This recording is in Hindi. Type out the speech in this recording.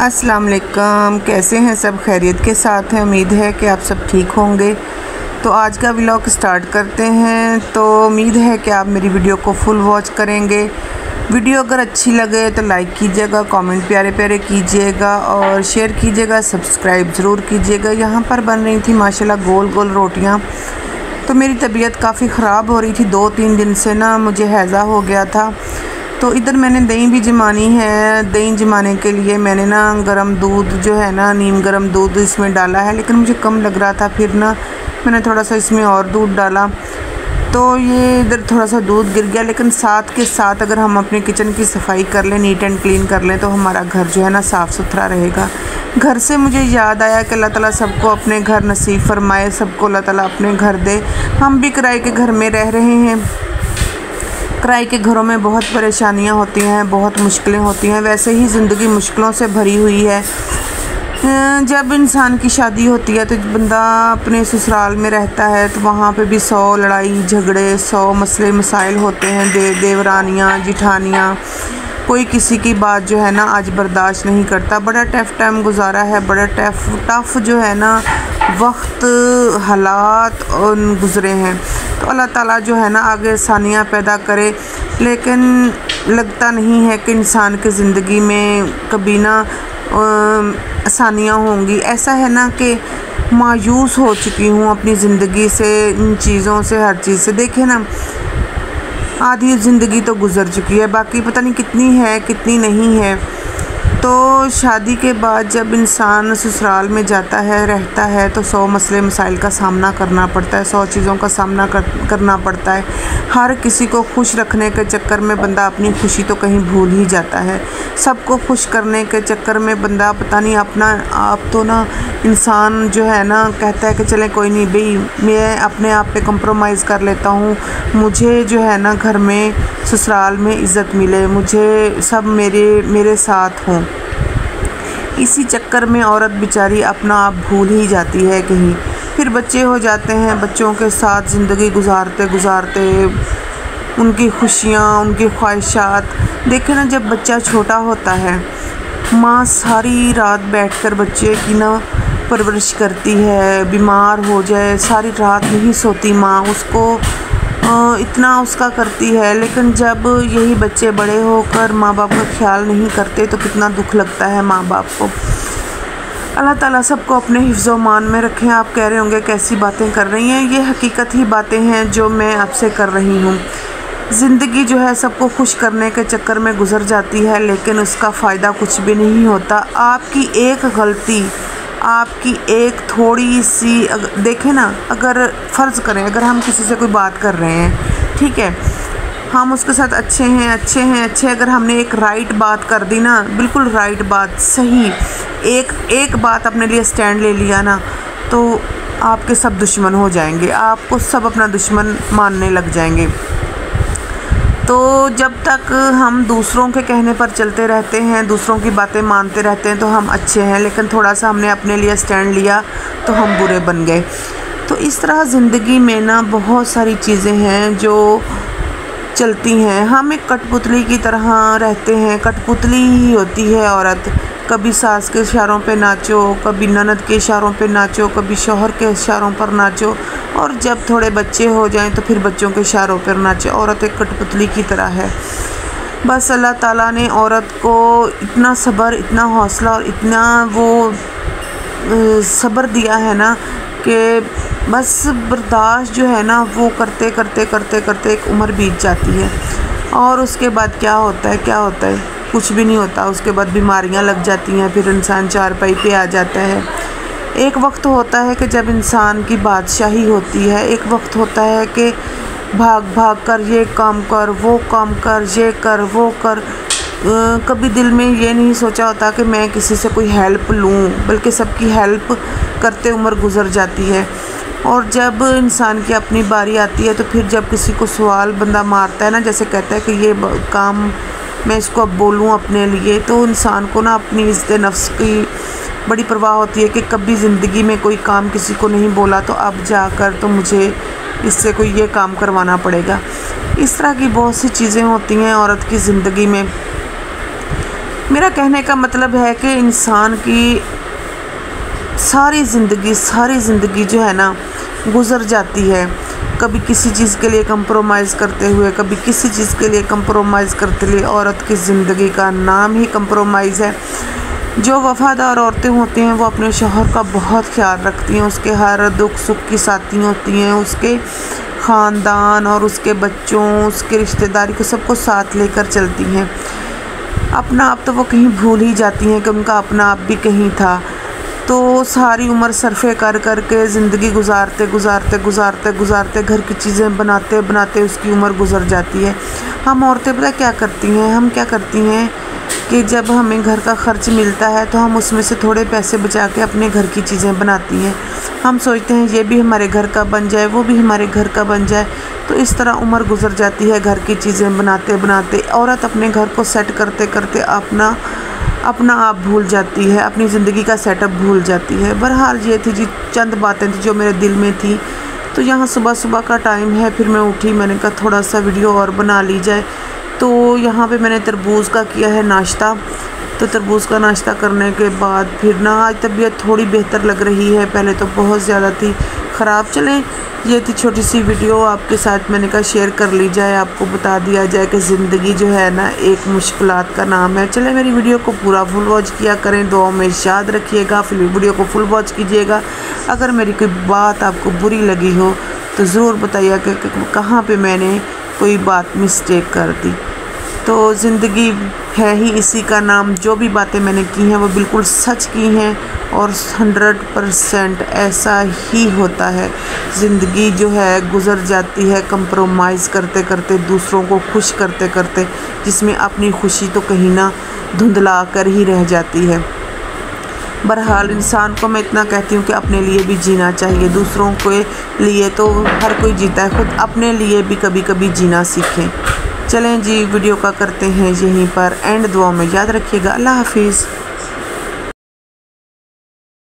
अस्सलाम वालेकुम। कैसे हैं सब? खैरियत के साथ हैं। उम्मीद है कि आप सब ठीक होंगे। तो आज का व्लॉग स्टार्ट करते हैं। तो उम्मीद है कि आप मेरी वीडियो को फुल वॉच करेंगे। वीडियो अगर अच्छी लगे तो लाइक कीजिएगा, कमेंट प्यारे प्यारे कीजिएगा और शेयर कीजिएगा, सब्सक्राइब ज़रूर कीजिएगा। यहाँ पर बन रही थी माशाल्लाह गोल गोल रोटियाँ। तो मेरी तबीयत काफ़ी ख़राब हो रही थी, 2-3 दिन से ना मुझे हैज़ा हो गया था। तो इधर मैंने दही भी जमानी है। दही जमाने के लिए मैंने ना गरम दूध जो है ना, नीम गरम दूध इसमें डाला है, लेकिन मुझे कम लग रहा था। फिर ना मैंने थोड़ा सा इसमें और दूध डाला, तो ये इधर थोड़ा सा दूध गिर गया। लेकिन साथ के साथ अगर हम अपने किचन की सफाई कर लें, नीट एंड क्लीन कर लें, तो हमारा घर जो है ना साफ़ सुथरा रहेगा। घर से मुझे याद आया कि अल्लाह ताला सबको अपने घर नसीब फरमाए, सबको अल्लाह ताला अपने घर दे। हम भी किराए के घर में रह रहे हैं। किराए के घरों में बहुत परेशानियां होती हैं, बहुत मुश्किलें होती हैं। वैसे ही ज़िंदगी मुश्किलों से भरी हुई है। जब इंसान की शादी होती है तो बंदा अपने ससुराल में रहता है, तो वहाँ पे भी 100 लड़ाई झगड़े, 100 मसले मसाइल होते हैं। देवरानियाँ जिठानियाँ, कोई किसी की बात जो है ना आज बर्दाश्त नहीं करता। बड़ा टफ़ टाइम गुजारा है, बड़ा टफ़ जो है ना वक्त हालात गुज़रे हैं। तो अल्लाह ताला जो है ना आगे आसानियाँ पैदा करे, लेकिन लगता नहीं है कि इंसान की ज़िंदगी में कभी ना आसानियाँ होंगी। ऐसा है ना कि मायूस हो चुकी हूँ अपनी ज़िंदगी से, इन चीज़ों से, हर चीज़ से। देखे ना आधी ज़िंदगी तो गुज़र चुकी है, बाकी पता नहीं कितनी है कितनी नहीं है। तो शादी के बाद जब इंसान ससुराल में जाता है, रहता है, तो 100 मसले मसाइल का सामना करना पड़ता है, 100 चीज़ों का सामना करना पड़ता है। हर किसी को खुश रखने के चक्कर में बंदा अपनी खुशी तो कहीं भूल ही जाता है। सबको खुश करने के चक्कर में बंदा पता नहीं अपना आप तो ना इंसान जो है ना कहता है कि चले कोई नहीं भाई, मैं अपने आप पे कंप्रोमाइज़ कर लेता हूँ, मुझे जो है ना घर में ससुराल में इज़्ज़त मिले, मुझे सब मेरे साथ हों। इसी चक्कर में औरत बेचारी अपना आप भूल ही जाती है कहीं। फिर बच्चे हो जाते हैं, बच्चों के साथ ज़िंदगी गुजारते गुजारते उनकी खुशियाँ, उनकी ख्वाहिशात। देखें ना, जब बच्चा छोटा होता है, माँ सारी रात बैठकर बच्चे की ना परवरिश करती है। बीमार हो जाए सारी रात नहीं सोती माँ, उसको इतना उसका करती है। लेकिन जब यही बच्चे बड़े होकर माँ बाप का ख्याल नहीं करते तो कितना दुख लगता है माँ बाप को। अल्लाह ताला सबको अपने हिफ्ज़ मान में रखें। आप कह रहे होंगे कैसी बातें कर रही हैं, ये हकीकत ही बातें हैं जो मैं आपसे कर रही हूँ। ज़िंदगी जो है सबको खुश करने के चक्कर में गुजर जाती है, लेकिन उसका फ़ायदा कुछ भी नहीं होता। आपकी एक गलती, आपकी एक थोड़ी सी देखें ना, अगर फ़र्ज़ करें अगर हम किसी से कोई बात कर रहे हैं, ठीक है, हम उसके साथ अच्छे हैं, अगर हमने एक राइट बात कर दी ना, बिल्कुल राइट बात, सही एक बात अपने लिए स्टैंड ले लिया ना, तो आपके सब दुश्मन हो जाएंगे, आपको सब अपना दुश्मन मानने लग जाएंगे। तो जब तक हम दूसरों के कहने पर चलते रहते हैं, दूसरों की बातें मानते रहते हैं, तो हम अच्छे हैं। लेकिन थोड़ा सा हमने अपने लिए स्टैंड लिया तो हम बुरे बन गए। तो इस तरह ज़िंदगी में ना बहुत सारी चीज़ें हैं जो चलती हैं। हम एक कठपुतली की तरह रहते हैं, कठपुतली ही होती है औरत। कभी सास के इशारों पे नाचो, कभी ननद के इशारों पे नाचो, कभी शौहर के इशारों पर नाचो, और जब थोड़े बच्चे हो जाएं तो फिर बच्चों के इशारों पर नाचो। औरत एक कठपुतली की तरह है। बस अल्लाह ताला ने औरत को इतना सब्र, इतना हौसला और इतना वो सब्र दिया है ना कि बस बर्दाश्त जो है ना वो करते करते करते करते एक उम्र बीत जाती है। और उसके बाद क्या होता है कुछ भी नहीं होता। उसके बाद बीमारियां लग जाती हैं, फिर इंसान चारपाई पे आ जाता है। एक वक्त होता है कि जब इंसान की बादशाही होती है, एक वक्त होता है कि भाग भाग कर ये काम कर, वो काम कर, ये कर, वो कर। कभी दिल में ये नहीं सोचा होता कि मैं किसी से कोई हेल्प लूँ, बल्कि सबकी हेल्प करते उम्र गुजर जाती है। और जब इंसान की अपनी बारी आती है, तो फिर जब किसी को सवाल बंदा मारता है ना, जैसे कहता है कि ये काम मैं इसको अब बोलूँ अपने लिए, तो इंसान को ना अपनी इज़्ज़त नफ्स की बड़ी परवाह होती है कि कभी ज़िंदगी में कोई काम किसी को नहीं बोला, तो अब जाकर तो मुझे इससे कोई ये काम करवाना पड़ेगा। इस तरह की बहुत सी चीज़ें होती हैं औरत की ज़िंदगी में। मेरा कहने का मतलब है कि इंसान की सारी ज़िंदगी जो है ना गुज़र जाती है, कभी किसी चीज़ के लिए कंप्रोमाइज़ करते हुए, कभी किसी चीज़ के लिए कंप्रोमाइज़ करते हुए। औरत की ज़िंदगी का नाम ही कंप्रोमाइज़ है। जो वफ़ादार औरतें होती हैं वो अपने शौहर का बहुत ख्याल रखती हैं, उसके हर दुख सुख की साथी होती हैं, उसके ख़ानदान और उसके बच्चों, उसके रिश्तेदारी को सबको साथ लेकर चलती हैं। अपना आप तो वो कहीं भूल ही जाती हैं कि उनका अपना आप भी कहीं था। तो सारी उम्र सरफ़े कर के ज़िंदगी गुजारते घर की चीज़ें बनाते बनाते उसकी उम्र गुज़र जाती है। हम औरतें पता क्या करती हैं कि जब हमें घर का ख़र्च मिलता है तो हम उसमें से थोड़े पैसे बचा के अपने घर की चीज़ें बनाती हैं। हम सोचते हैं ये भी हमारे घर का बन जाए, वो भी हमारे घर का बन जाए। तो इस तरह उम्र गुज़र जाती है घर की चीज़ें बनाते बनाते। औरत अपने घर को सेट करते करते अपना आप भूल जाती है, अपनी ज़िंदगी का सेटअप भूल जाती है। बहरहाल ये थी जी चंद बातें थी जो मेरे दिल में थी। तो यहाँ सुबह का टाइम है, फिर मैं उठी, मैंने कहा थोड़ा सा वीडियो और बना ली जाए। तो यहाँ पे मैंने तरबूज़ का किया है नाश्ता। तो तरबूज़ का नाश्ता करने के बाद फिर ना आज तबीयत थोड़ी बेहतर लग रही है, पहले तो बहुत ज़्यादा थी ख़राब। चलें, ये थी छोटी सी वीडियो आपके साथ, मैंने कहा शेयर कर ली जाए, आपको बता दिया जाए कि ज़िंदगी जो है ना एक मुश्किलात का नाम है। चलें, मेरी वीडियो को पूरा फुल वॉच किया करें, दुआ में याद रखिएगा, फिर वीडियो को फुल वॉच कीजिएगा। अगर मेरी कोई बात आपको बुरी लगी हो तो ज़रूर बताइए कि कहाँ पे मैंने कोई बात मिस्टेक कर दी। तो ज़िंदगी है ही इसी का नाम, जो भी बातें मैंने की हैं वो बिल्कुल सच की हैं और 100% ऐसा ही होता है। ज़िंदगी जो है गुज़र जाती है कंप्रोमाइज़ करते करते, दूसरों को खुश करते करते, जिसमें अपनी खुशी तो कहीं ना धुंधला कर ही रह जाती है। बहरहाल इंसान को मैं इतना कहती हूँ कि अपने लिए भी जीना चाहिए, दूसरों के लिए तो हर कोई जीता है, खुद अपने लिए भी कभी कभी जीना सीखें। चलें जी, वीडियो का करते हैं यहीं पर एंड, दुआ में याद रखिएगा। अल्लाह हाफिज़।